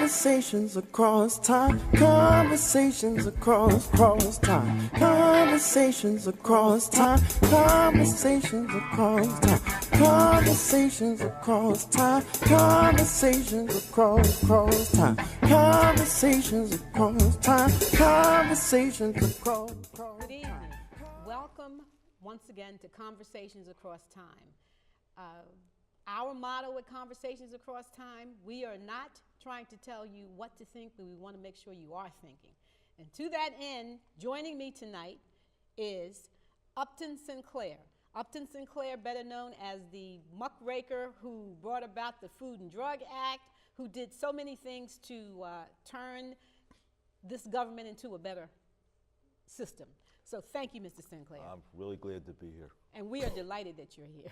Conversations across time, conversations across time, conversations across time, conversations across time, conversations across time, conversations across time, conversations across time, conversations across time. Good evening. Welcome once again to Conversations Across Time. Our motto at Conversations Across Time, we are not trying to tell you what to think, but we want to make sure you are thinking. And to that end, joining me tonight is Upton Sinclair. Upton Sinclair, better known as the muckraker who brought about the Food and Drug Act, who did so many things to turn this government into a better system. So thank you, Mr. Sinclair. I'm really glad to be here. And we are delighted that you're here.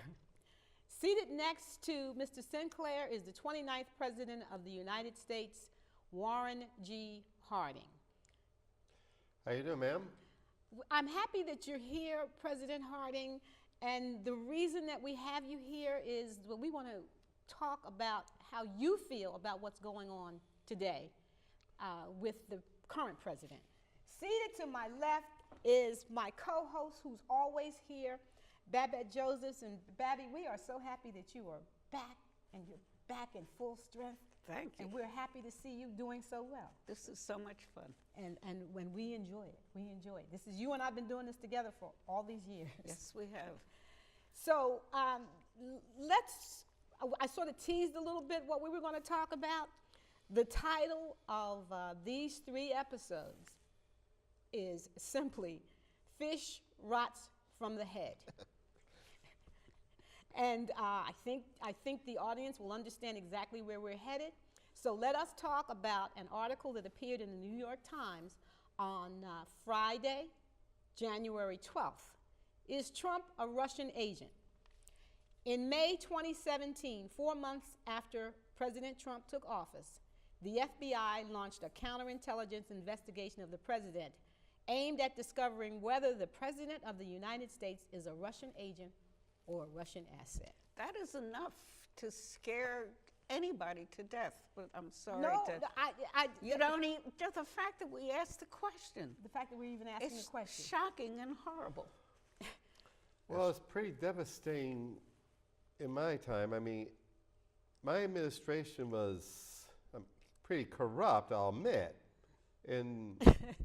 Seated next to Mr. Sinclair is the 29th President of the United States, Warren G. Harding. How you doing, ma'am? I'm happy that you're here, President Harding, and the reason that we have you here is well, we want to talk about how you feel about what's going on today with the current president. Seated to my left is my co-host who's always here, Babette Josephs. And Babby, we are so happy that you are back, and you're back in full strength. Thank you. And we're happy to see you doing so well. This is so much fun. And when we enjoy it, we enjoy it. This is you and I've been doing this together for all these years. Yes, we have. So I sort of teased a little bit what we were going to talk about. The title of these 3 episodes is simply Fish Rots from the Head. And I think the audience will understand exactly where we're headed. So let us talk about an article that appeared in the New York Times on Friday, January 12th. Is Trump a Russian agent? In May 2017, 4 months after President Trump took office, the FBI launched a counterintelligence investigation of the president aimed at discovering whether the President of the United States is a Russian agent or a Russian asset. That is enough to scare anybody to death, but I'm sorry No, you don't even, just the fact that we asked the question. The fact that we're even asking It's the question. shocking and horrible. Well, it's pretty devastating in my time. I mean, my administration was pretty corrupt, I'll admit, in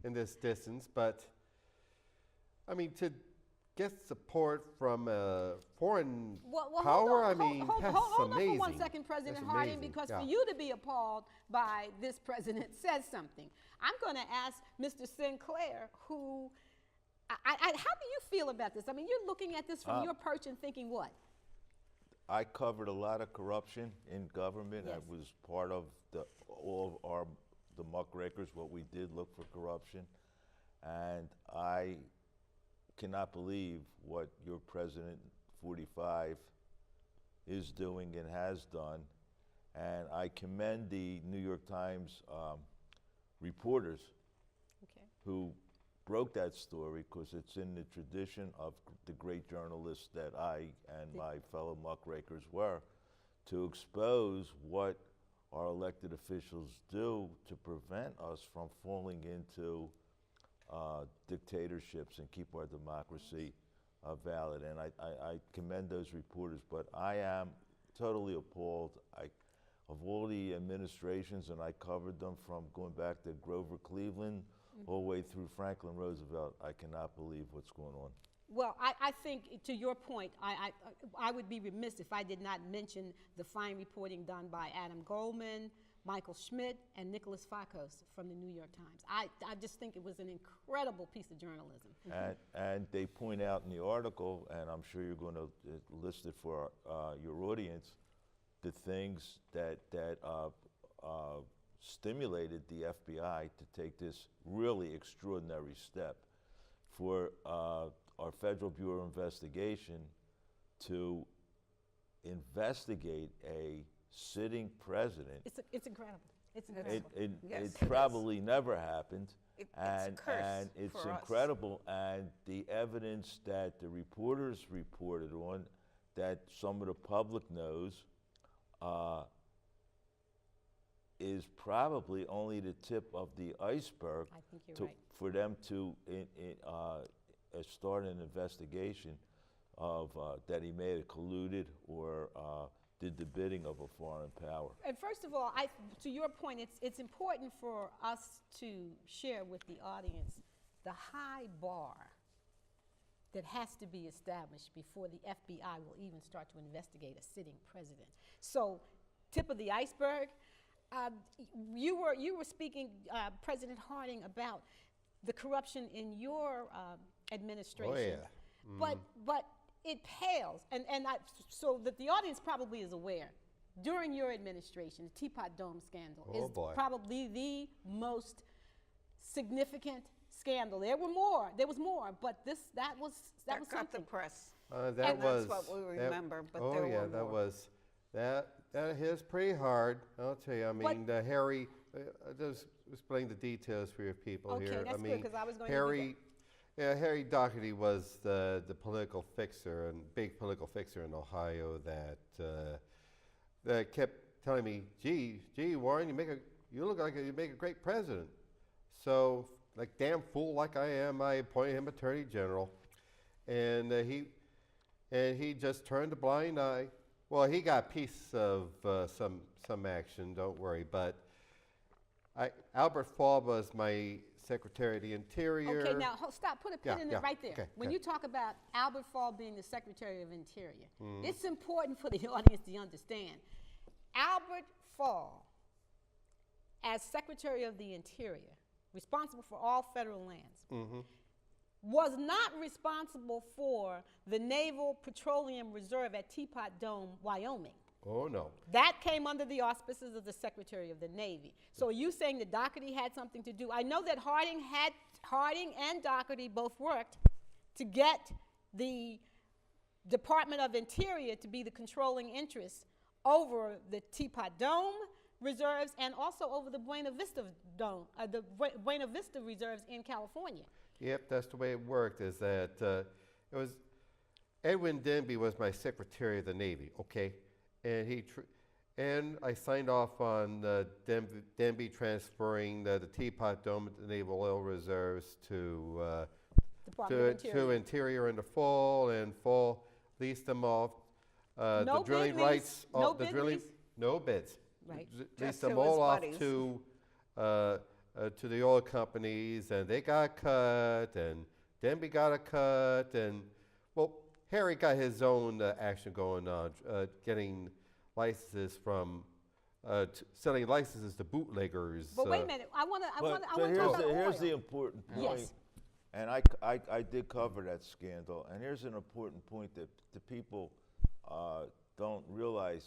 this distance. But, I mean, to get support from a foreign power, hold on amazing. for 1 second, President That's Harding, amazing. because Yeah. for you to be appalled by this president says something. I'm going to ask Mr. Sinclair, who, how do you feel about this? I mean, you're looking at this from your perch and thinking what? I covered a lot of corruption in government. Yes. I was part of all of the muckrakers, what we did look for corruption. And I cannot believe what your President 45 is doing and has done. And I commend the New York Times reporters who broke that story, because it's in the tradition of the great journalists that I and my fellow muckrakers were, to expose what our elected officials do to prevent us from falling into dictatorships and keep our democracy valid. And I commend those reporters, but I am totally appalled. Of all the administrations, and I covered them from going back to Grover Cleveland all the way through Franklin Roosevelt, I cannot believe what's going on. Well, I think, to your point, I would be remiss if I did not mention the fine reporting done by Adam Goldman, Michael Schmidt, and Nicholas Fakos from the New York Times. I just think it was an incredible piece of journalism. And they point out in the article, and I'm sure you're going to list it for your audience, the things that stimulated the FBI to take this really extraordinary step for our Federal Bureau of Investigation to investigate a sitting president. It's incredible. It's incredible. It probably never happened. It's a curse and it's for us. incredible. And the evidence that the reporters reported on, that some of the public knows, is probably only the tip of the iceberg I think you're right. for them to start an investigation of that he may have colluded or did the bidding of a foreign power. And first of all, to your point, it's important for us to share with the audience the high bar that has to be established before the FBI will even start to investigate a sitting president. So, tip of the iceberg, you were speaking, President Harding, about the corruption in your administration. Oh, yeah. But it pales, so that the audience probably is aware. During your administration, the Teapot Dome scandal is probably the most significant scandal. There was more, but that was got something. the press. That was that's what we remember, but oh there yeah, were that more. was that hits pretty hard. I'll tell you. I mean, Harry. Just explain the details for your people Okay, here. that's I good, mean, 'cause I was going to do Harry. Yeah, Harry Doherty was the political fixer and big political fixer in Ohio that kept telling me, "Gee, Warren, you look like you make a great president." So, like damn fool like I am, I appointed him Attorney General, and he just turned a blind eye. Well, he got a piece of some action, don't worry. But Albert Fall was my Secretary of the Interior. Okay, now stop. Put a pin in it right there. Okay, when okay. you talk about Albert Fall being the Secretary of Interior, Mm-hmm. it's important for the audience to understand. Albert Fall, as Secretary of the Interior, responsible for all federal lands, Mm-hmm. was not responsible for the Naval Petroleum Reserve at Teapot Dome, Wyoming. Oh no. That came under the auspices of the Secretary of the Navy. So are you saying that Doherty had something to do? I know that Harding and Doherty both worked to get the Department of Interior to be the controlling interest over the Teapot Dome reserves and also over the Buena Vista Dome, the Buena Vista reserves in California. Yep, that's the way it worked. Is that it was Edwin Denby was my Secretary of the Navy, okay, and and I signed off on Denby transferring the Teapot Dome, the Naval Oil Reserves to Interior in the fall, and fall leased them off. No the drilling bid rights, lease? No bid lease? no bids. Right. Leased Just them to his all off buddies. to the oil companies, and they got cut, and Denby got a cut, and well, Harry got his own action going on, getting licenses from selling licenses to bootleggers. But wait a minute, I want to But talk about here's oil. the important point. Yes. And I did cover that scandal. And here's an important point that the people don't realize,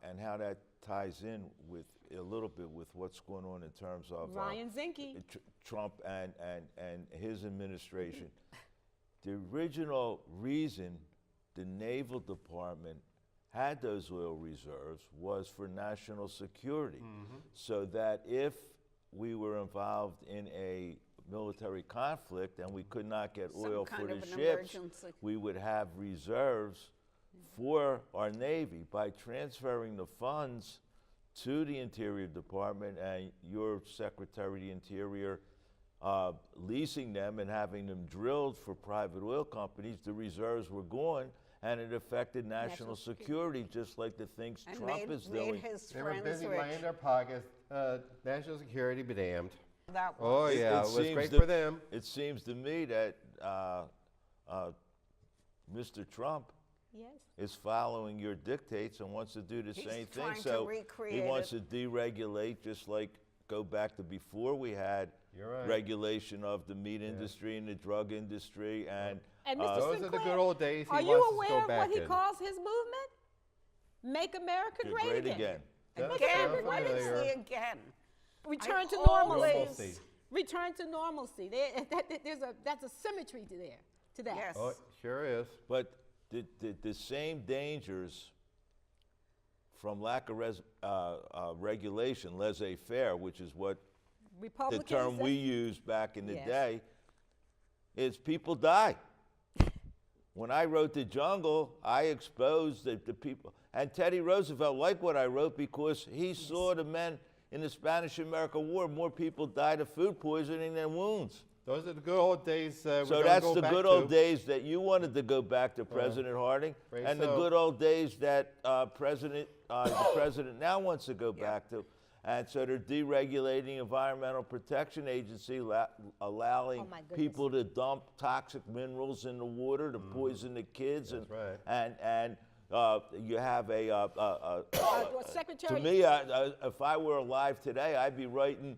and how that ties in with a little bit with what's going on in terms of Ryan Zinke. Trump and his administration. The original reason the Naval Department had those oil reserves was for national security, so that if we were involved in a military conflict and we could not get Some oil kind for of the an ships, emergency. we would have reserves for our Navy. By transferring the funds to the Interior Department and your Secretary of the Interior leasing them and having them drilled for private oil companies, the reserves were gone, and it affected national security, just like the things And Trump is made doing. his They were friends busy rich. lining their pockets. National security be damned. That Oh was. yeah, it was seems great to- for them. It seems to me that Mr. Trump Yes. is following your dictates and wants to do the He's same thing. trying to So he recreate wants it. to deregulate, just like go back to before we had You're right. regulation of the meat industry and the drug industry. And And Mr. Those are the Sinclair, good old days. He are you wants us to aware go of back what he in. calls his movement? Make America Great great again. again. That's Again, so what is familiar. the again? Return to always- normalcy. Return to normalcy. That's a symmetry to that. Yes. Oh, sure is. But the same dangers from lack of regulation, laissez-faire, which is what the Republicans term we and- used back in the Yes. day, is people die. When I wrote The Jungle, I exposed the people. And Teddy Roosevelt liked what I wrote because he saw the men in the Spanish-American War, more people died of food poisoning than wounds. Those are the good old days. So that's the good old days that you wanted to go back to, President Harding, and the good old days that the president now wants to go back to. And so they're deregulating Environmental Protection Agency, allowing people to dump toxic minerals in the water to poison the kids. That's right. And you have Secretary. to me, if I were alive today, I'd be writing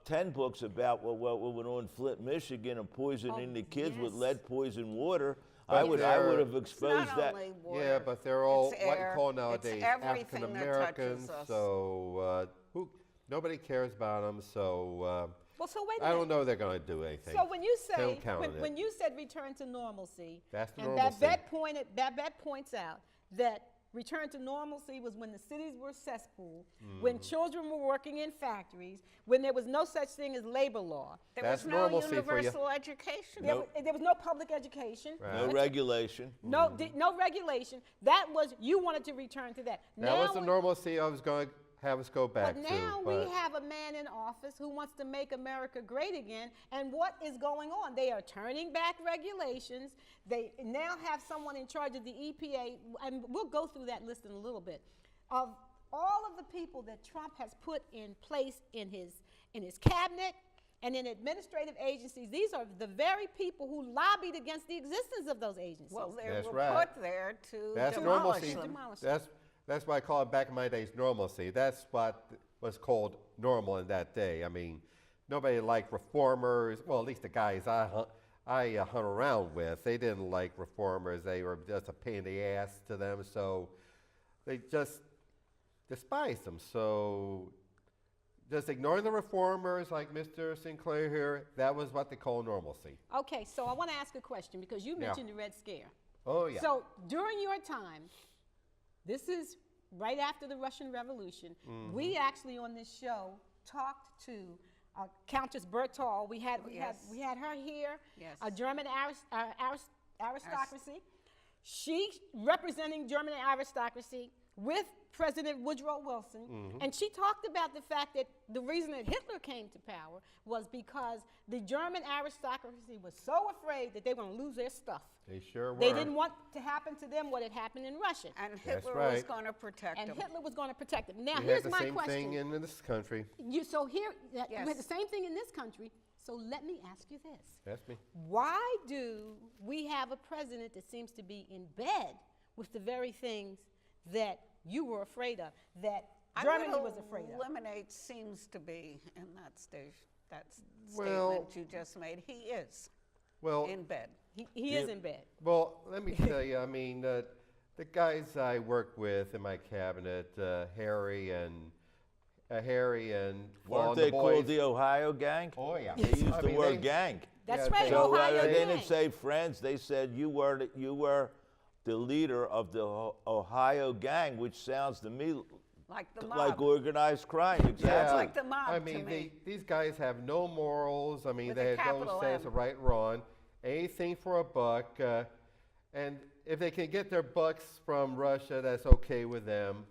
10 books about what went on in Flint, Michigan, and poisoning the kids with lead poison water. I would have exposed that. Yeah, but they're all what you call nowadays African Americans. So nobody cares about them. So Well, so wait a I minute. don't know they're going to do anything. So when you say, Don't count on it. when you said return to normalcy, That's the and normalcy. Babette points out that return to normalcy was when the cities were cesspool, when children were working in factories, when there was no such thing as labor law. There That's was no normalcy for you. universal education. There was no public education. No regulation. No regulation. That was, you wanted to return to that. That was the normalcy I was going to have us go back But to. now we have a man in office who wants to make America great again. And what is going on? They are turning back regulations. They now have someone in charge of the EPA, and we'll go through that list in a little bit, of all of the people that Trump has put in place in his cabinet and in administrative agencies. These are the very people who lobbied against the existence of those agencies. Well, they That's were right. put there to That's demolish normalcy. them. That's why I call it back in my days normalcy. That's what was called normal in that day. I mean, nobody liked reformers. Well, at least the guys I hung around with, they didn't like reformers. They were just a pain in the ass to them. So they just despised them. So just ignoring the reformers like Mr. Sinclair here, that was what they call normalcy. Okay, so I want to ask a question because you mentioned the Red Scare. Oh, yeah. So during your time, this is right after the Russian Revolution. We actually on this show talked to Countess Berthold. We had her here. Yes. A German aristocracy. She representing German aristocracy with President Woodrow Wilson, and she talked about the fact that the reason that Hitler came to power was because the German aristocracy was so afraid that they were going to lose their stuff. They sure were. They didn't want to happen to them what had happened in Russia. And That's Hitler right. was going to protect them. And Hitler was going to protect them. Now, We here's had the my same question. thing in this country. You Yes. had the same thing in this country. So let me ask you this. That's me. Why do we have a president that seems to be in bed with the very things that you were afraid of, that Germany was afraid of? Eliminate seems to be in that stage. That Well- statement you just made. He is Well, in bed. He is in bed. Well, let me tell you, I mean, the guys I work with in my cabinet, Harry and Weren't they called the Ohio Gang? Oh, yeah. They used the word gang. That's Yeah, right, So Ohio they gang. didn't say friends. They said you were the leader of the Ohio Gang, which sounds to me Like the mob. like organized crime. Exactly. Sounds like the mob I to mean, me. these guys have no morals. I mean, With they a don't capital sense M. of right and wrong. Anything for a buck. And if they can get their bucks from Russia, that's okay with them.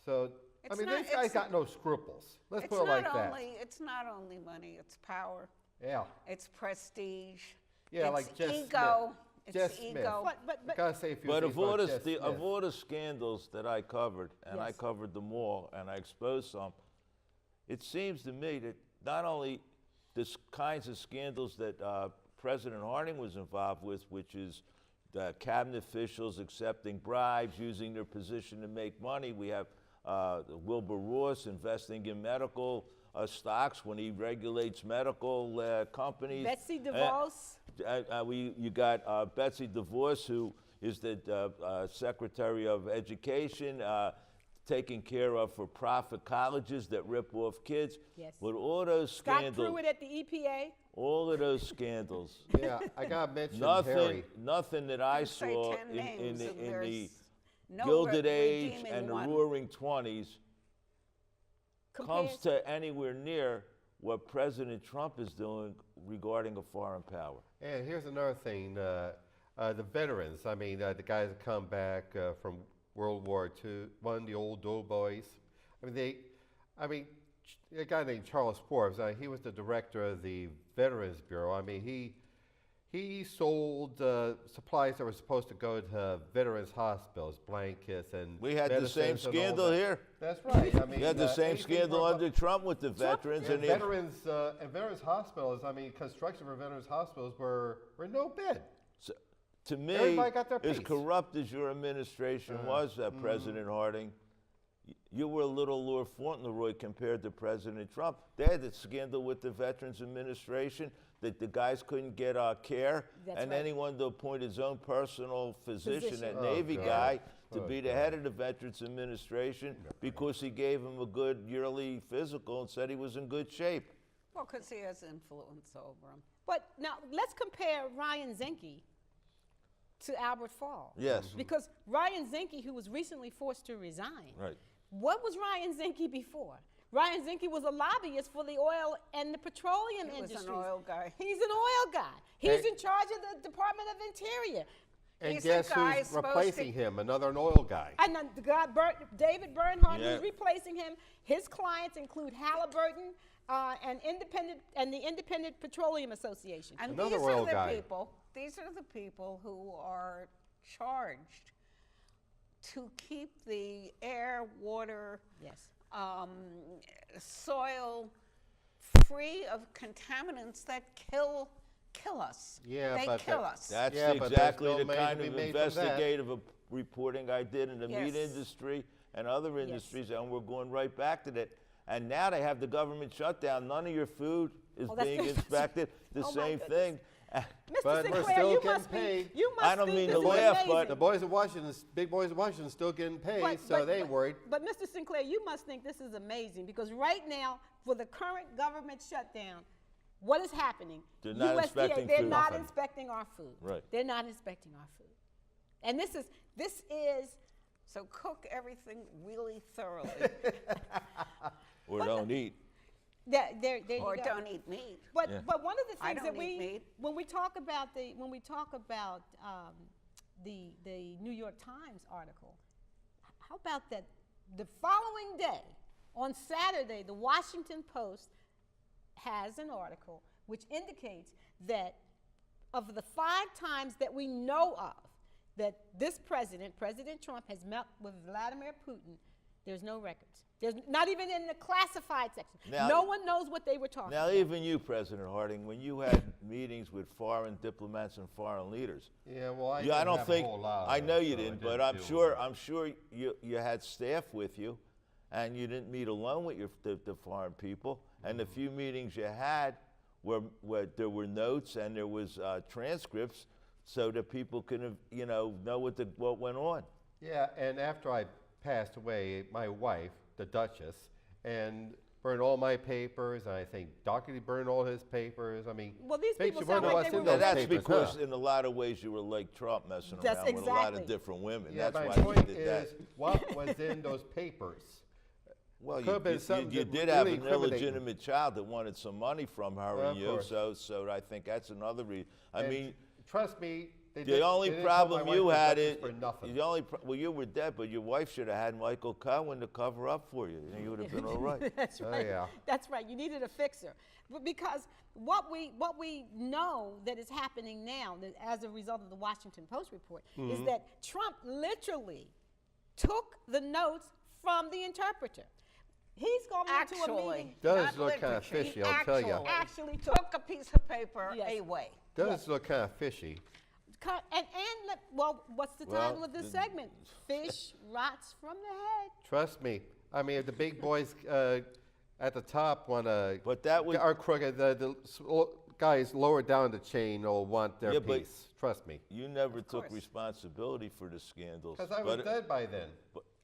So, I It's mean, not- these guys it's- got no scruples. Let's It's put it like not that. only it's not only money. It's power. Yeah. It's prestige. Yeah, it's like Jess ego. Smith. It's Jess ego. Smith. But Gotta say a few But things of all, about Jess Smith. of all the scandals that I covered, and I Yes. covered them all, and I exposed some, it seems to me that not only the kinds of scandals that President Harding was involved with, which is the cabinet officials accepting bribes, using their position to make money. We have Wilbur Ross investing in medical stocks when he regulates medical companies. Betsy DeVos. You got Betsy DeVos, who is the Secretary of Education, taking care of for-profit colleges that rip off kids. Yes. With all those Scott scandals, Pruitt at the EPA. all of those scandals, Yeah, I gotta mention Harry. nothing that I Say saw 10 in names the and in the there's no Gilded Age redeeming and the one. Roaring 20s comes compared- to anywhere near what President Trump is doing regarding a foreign power. And here's another thing: the veterans. I mean, the guys that come back from World War II, the old doughboys. I mean, a guy named Charles Forbes. He was the director of the Veterans Bureau. I mean, he sold supplies that were supposed to go to veterans hospitals, blankets and We had the same medicines and all scandal that. here. That's right. I mean, We had the same anything scandal for- under Trump with the veterans and and veterans hospitals. I mean, construction for veterans hospitals were no bid. to me, Everybody got their as piece. corrupt as your administration was, President Harding, you were a little Lord Fauntleroy compared to President Trump. They had the scandal with the Veterans Administration that the guys couldn't get care, That's and right. then he wanted to appoint his own personal physician, Physician. that Navy God. guy, to Oh, be the head of the Veterans Administration because he gave him a good yearly physical and said he was in good shape. Well, because he has influence over him. But now let's compare Ryan Zinke to Albert Fall. Yes. Because Ryan Zinke, who was recently forced to resign, Right. what was Ryan Zinke before? Ryan Zinke was a lobbyist for the oil and the petroleum He was an industries. oil guy. He's an oil guy. He's Hey. in charge of the Department of Interior. And He's the guess guy who's supposed replacing to- him? Another oil guy. And the guy, David Bernhardt, Yeah. who's replacing him. His clients include Halliburton and the Independent Petroleum Association. And Another these oil are the guy. people. These are the people who are charged to keep the air, water, Yes. soil free of contaminants that kill us. Yeah, they but kill that- us. That's Yeah, but there's exactly no the money kind to be of made from that. investigative reporting I did in the meat Yes. industry and other industries, and we're going right back to that. And now they have the government shutdown. None of your food is Oh, that's being good. inspected. The Oh, my same goodness. thing. Mr. But we're Sinclair, still you getting must paid. be. You must I don't think mean this to is laugh, amazing. but The boys in Washington, big boys in Washington, still getting paid, so they ain't worried. But Mr. Sinclair, you must think this is amazing because right now, for the current government shutdown, what is happening? They're not inspecting they're food. not Nothing. inspecting our food. Right. They're not inspecting our food. And this is So cook everything really thoroughly, or don't eat. there you or go. don't eat meat. But Yeah. but one of the I things don't that eat meat. when we talk about the New York Times article, how about that? The following day, on Saturday, the Washington Post has an article which indicates that of the 5 times that we know of that this President Trump, has met with Vladimir Putin, there's no records. There's not even in the classified section. Now- no one knows what they were talking Now, about. even you, President Harding, when you had meetings with foreign diplomats and foreign leaders, Yeah, well, I I didn't don't have think a whole lot of I them, know you so I didn't, but I'm do sure you had staff with you, and you didn't meet alone with the foreign people. And the few meetings you had where there were notes and there was transcripts, so that people can know what went on. Yeah, and after I passed away, my wife, the Duchess, and burned all my papers, and I think Doherty burned all his papers. I mean, Well, these makes people you sound wonder like what's they in were Now, those that's papers, because huh? in a lot of ways you were like Trump, messing That's around with a lot of exactly. different women. Yeah, That's my why you point did that. is, what was in those papers? Well, Could've been you something did that have really an incriminating. illegitimate child that wanted some money from her Well, and of you, course. so I think that's another reason. I And mean, trust me, they the did- only they didn't tell my problem wife you the had Duchess is for nothing. well, you were dead, but your wife should have had Michael Cohen to cover up for you, and you would have been all right. That's Oh, right. yeah. That's right. You needed a fixer. But because what we know that is happening now, that as a result of the Washington Post report, is that Trump literally took the notes from the interpreter. He's going into a Actually, meeting. Does not look kinda literature. He fishy, I'll tell ya. Actually took a piece of paper Yes. away. Does look kind of fishy. What's the Well, title of this segment? Fish rots from the head. Trust me. I mean, if the big boys at the top want to, But that was- are crooked. Guys lower down the chain will want their Yeah, but- piece. Trust me. You never took course. responsibility for the scandals. Because I was dead by then.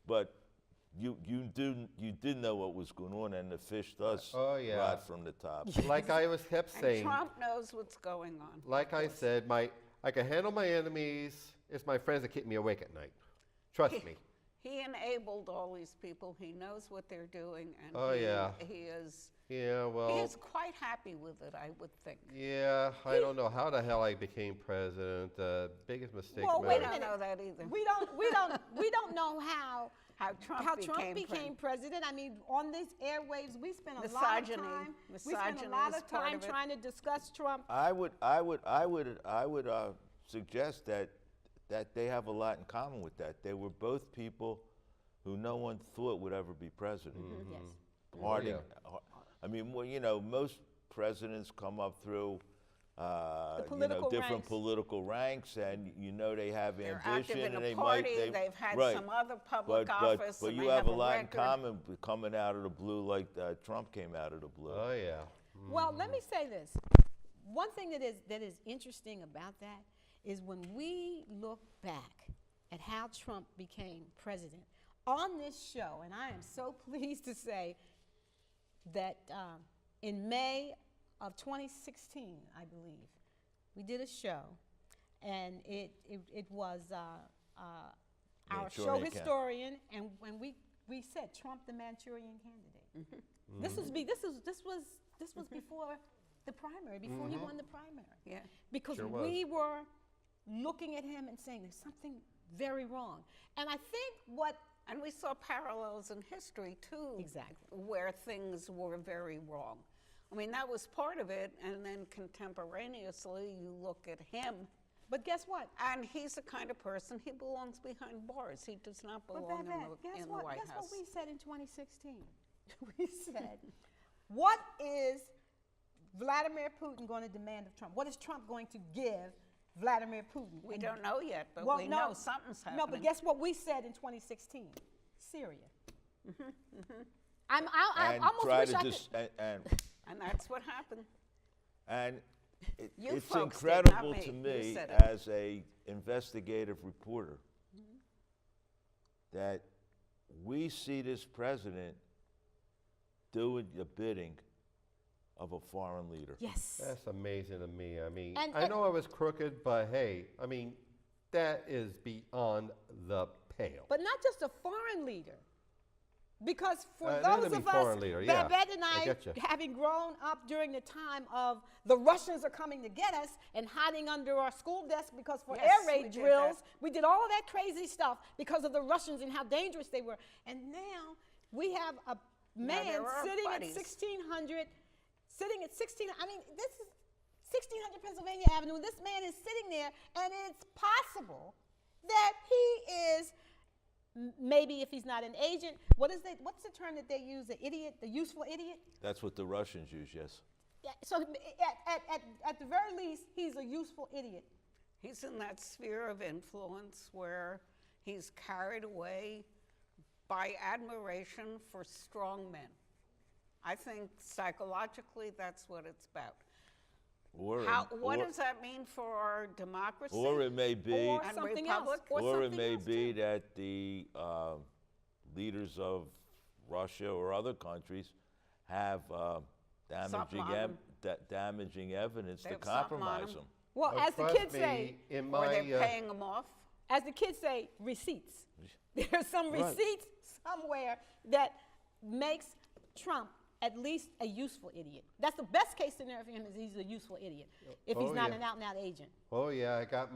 But you did know what was going on, and the fish does Oh, yeah. rot from the top. Like I was kept And saying, Trump knows what's going on. like I said, I can handle my enemies. It's my friends that keep me awake at night. Trust me. He enabled all these people. He knows what they're doing, and Oh, yeah. he is Yeah, he well, is quite happy with it, I would think. yeah, I don't know how the hell I became president. Biggest mistake. Well, of wait my a I life. don't minute. know that either. We don't know How Trump became president. I mean, on these airwaves, we spent a Misogyny. lot of time. We Misogyny spent a lot is of part time of it. trying to discuss Trump. I would suggest that they have a lot in common with that. They were both people who no one thought would ever be president. Yes. Harding, Yeah. I mean, well, most presidents come up through political different ranks. political ranks, and they have They're ambition, active in and a they party. might They've had right. some other public but, office. But and you they have a lot in record. common coming out of the blue, like Trump came out of the blue. Oh yeah. Well, let me say this. One thing that is interesting about that is when we look back at how Trump became president on this show, and I am so pleased to say that in May of 2016, I believe, we did a show, and it was our show Manchurian historian, and when we said Trump the Manchurian candidate. This was before the primary, before he won the primary. Yeah. Because Sure was. we were looking at him and saying there's something very wrong. And I think And we saw parallels in history, too. Exactly. Where things were very wrong. I mean, that was part of it. And then contemporaneously, you look at him. but guess what? And he's the kind of person, he belongs behind bars. He does not But belong Babette, guess in the what? White Guess House. what we said in 2016? We said, what is Vladimir Putin going to demand of Trump? What is Trump going to give Vladimir Putin? We And- don't know yet, but well, we no, know something's happening. No, but guess what we said in 2016? Syria. I And almost try wish to I could. And that's what happened. And You it's folks did, incredible not to me. You me said it. as a investigative reporter that we see this president doing the bidding of a foreign leader. Yes. That's amazing to me. I mean, And- I know I was crooked, but hey, I mean, that is beyond the pale. But not just a foreign leader. Because for An those enemy of us, foreign leader, yeah, Babette and I I, getcha. having grown up during the time of the Russians are coming to get us and hiding under our school desk because for Yes, air we raid did drills, that. we did all of that crazy stuff because of the Russians and how dangerous they were. And now we have a man they're our sitting at buddies. 1600, I mean, this is 1600 Pennsylvania Avenue. This man is sitting there, and it's possible that he is, maybe if he's not an agent, what's the term that they use, the idiot, the useful idiot? That's what the Russians use, yes. Yeah, so at the very least, he's a useful idiot. He's in that sphere of influence where he's carried away by admiration for strong men. I think psychologically that's what it's about. Or, What or, does that mean for our democracy? or it may be, Or And something Republic? else. or it something may else, be too. that the leaders of Russia or other countries have Something on them. damaging evidence They to have something on compromise them. them. Well, Oh, as the trust kids say, me, in Or my they're paying them off. receipts. There's some Right. receipts somewhere that makes Trump at least a useful idiot. That's the best case scenario for him, is he's a useful idiot if he's Oh, not yeah. an out-and-out agent. Oh yeah, had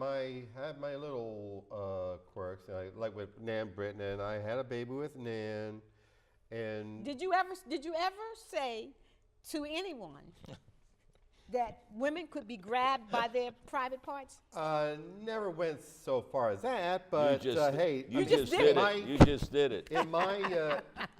my little quirks. Like with Nan Britton, and I had a baby with Nan, and Did you ever say to anyone that women could be grabbed by their private parts? never went so far as that. But you just, hey, you You just just did did it. it. You just did it. in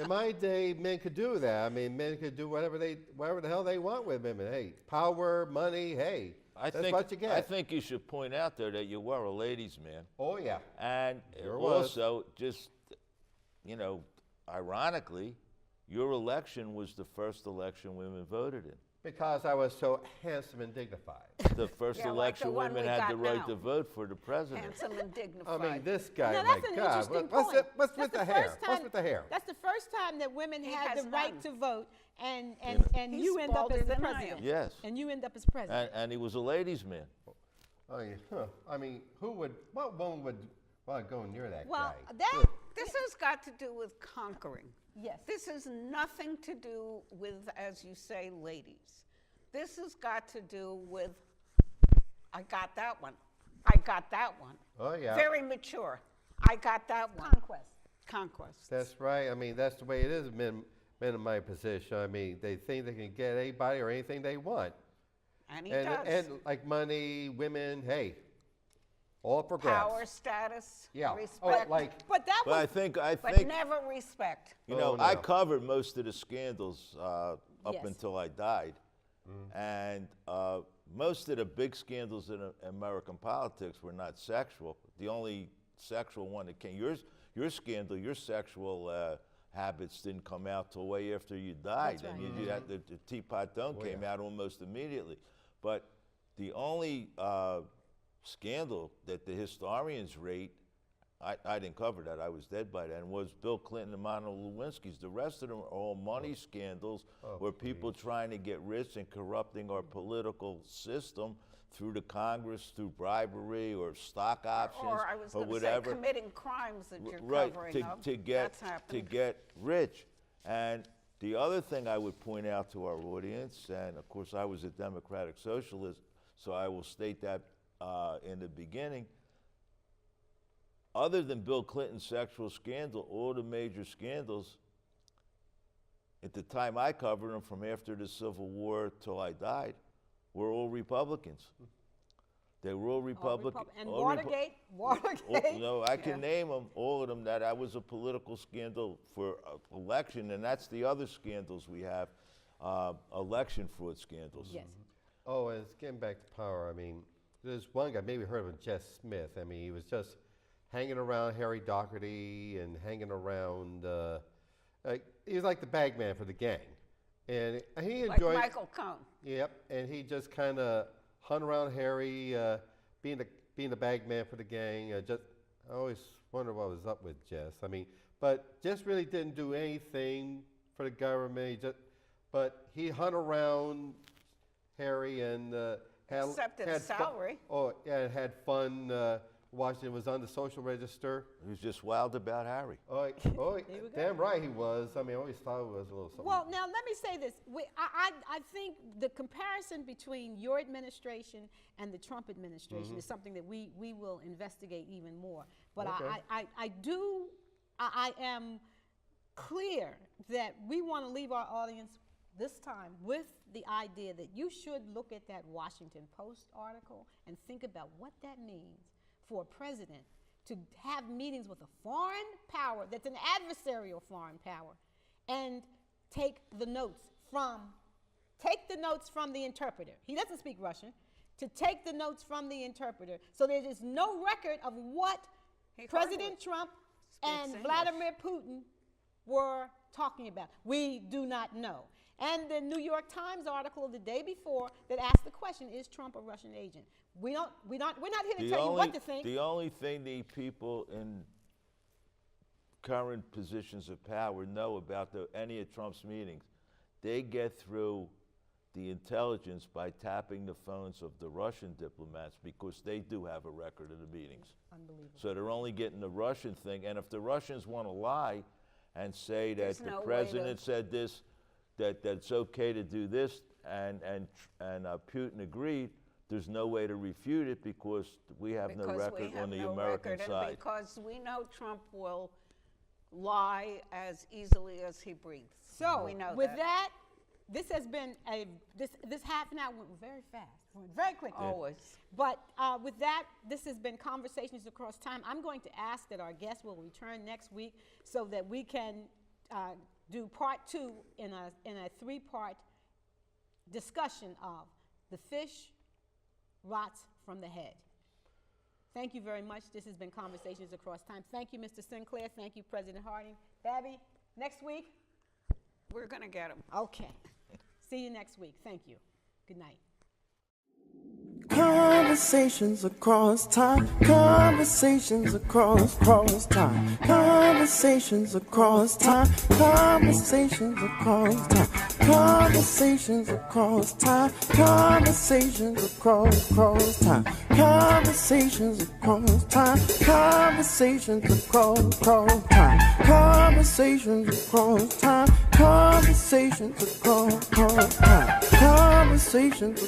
my day, men could do that. I mean, men could do whatever the hell they want with women. Hey, power, money. Hey, that's what you get. I think you should point out there that you were a ladies' man. Oh yeah. And Sure was. also, just, ironically, your election was the first election women voted in. Because I was so handsome and dignified. The first Yeah, like the election one women we had got the right now. to vote for the president. Handsome and I dignified. mean, this guy, Now, my that's an God. interesting What's point. what's That's with the the hair? first What's time- with the hair? That's the first time that women He had has the right none. to vote, and He's you end up as balder the than I am. president. Yes. And you end up as president. And he was a ladies' man. I mean, what woman would want to go near that Well, guy? that This has got to do with conquering. yes. This has nothing to do with, as you say, ladies. This has got to do with, I got that one. I got that one. Oh, yeah. Very mature. I got that one. Conquest. conquest. That's right. I mean, that's the way it is, men in my position. I mean, they think they can get anybody or anything they want. And he does. And like money, women, hey, all for grabs. Power, status, Yeah. respect. Oh, like, But that But was, I think, but never respect. you know, Oh, I no. covered most of the scandals up Yes. until I died. And most of the big scandals in American politics were not sexual. The only sexual one that came, your scandal, your sexual habits didn't come out till way after you died. That's And right. you had the Teapot Dome came yeah. out almost immediately. But the only scandal that the historians rate, I didn't cover that, I was dead by then, was Bill Clinton and Monica Lewinsky's. The rest of them are all money scandals where people trying to get rich and corrupting our political system through the Congress, through bribery or stock options Or I was or going to say whatever. committing crimes that you're Right, covering up. to get That's happened. rich. And the other thing I would point out to our audience, and of course I was a democratic socialist, so I will state that in the beginning, other than Bill Clinton's sexual scandal, all the major scandals, at the time I covered them from after the Civil War till I died, were all Republicans. They were all Republican. and Watergate, No, I can name them, all of them, that was a political scandal for election, and that's the other scandals we have, election fraud scandals. yes. oh, and it's getting back to power. I mean, there's one guy, maybe you heard of him, Jess Smith. I mean, he was just hanging around Harry Doherty and hanging around, he was like the bag man for the gang. And he Like enjoyed. Michael Cohn. Yep, and he just kind of hung around Harry, being the bag man for the gang. I always wonder what was up with Jess. I mean, but Jess really didn't do anything for the government. But he hung around Harry and Accepted had salary. And had fun. Washington was on the social register. He was just wild about Harry. Damn right he was. I mean, I always thought it was a little something. Well, now let me say this. I think the comparison between your administration and the Trump administration is something that we will investigate even more. But Okay. I am clear that we want to leave our audience this time with the idea that you should look at that Washington Post article and think about what that means for a president to have meetings with a foreign power that's an adversarial foreign power and take the notes from the interpreter. He doesn't speak Russian. To take the notes from the interpreter, so there is no record of what President Trump and English. Vladimir Putin were talking about. We do not know. And the New York Times article the day before that asked the question, is Trump a Russian agent? We're not here to tell you what to think. The only thing the people in current positions of power know about any of Trump's meetings, they get through the intelligence by tapping the phones of the Russian diplomats because they do have a record of the meetings. Unbelievable. So they're only getting the Russian thing. And if the Russians want to lie and say that There's the no way president said this, that it's okay to do this, and Putin agreed, there's no way to refute it because we have no record on the American side. And because we know Trump will lie as easily as he breathes. So we know with that, this has been this half an hour went very fast, went very quickly. Always. But with that, this has been Conversations Across Time. I'm going to ask that our guests will return next week so that we can do part 2 in a 3-part discussion of the fish rots from the head. Thank you very much. This has been Conversations Across Time. Thank you, Mr. Sinclair. Thank you, President Harding. Babby, next week? We're going to get him. Okay. See you next week. Thank you. Good night. Conversations across time. Conversations across time. Conversations across time. Conversations across time. Conversations across time. Conversations across time. Conversations across time. Conversations across time. Conversations across time. Conversations across time. Conversations.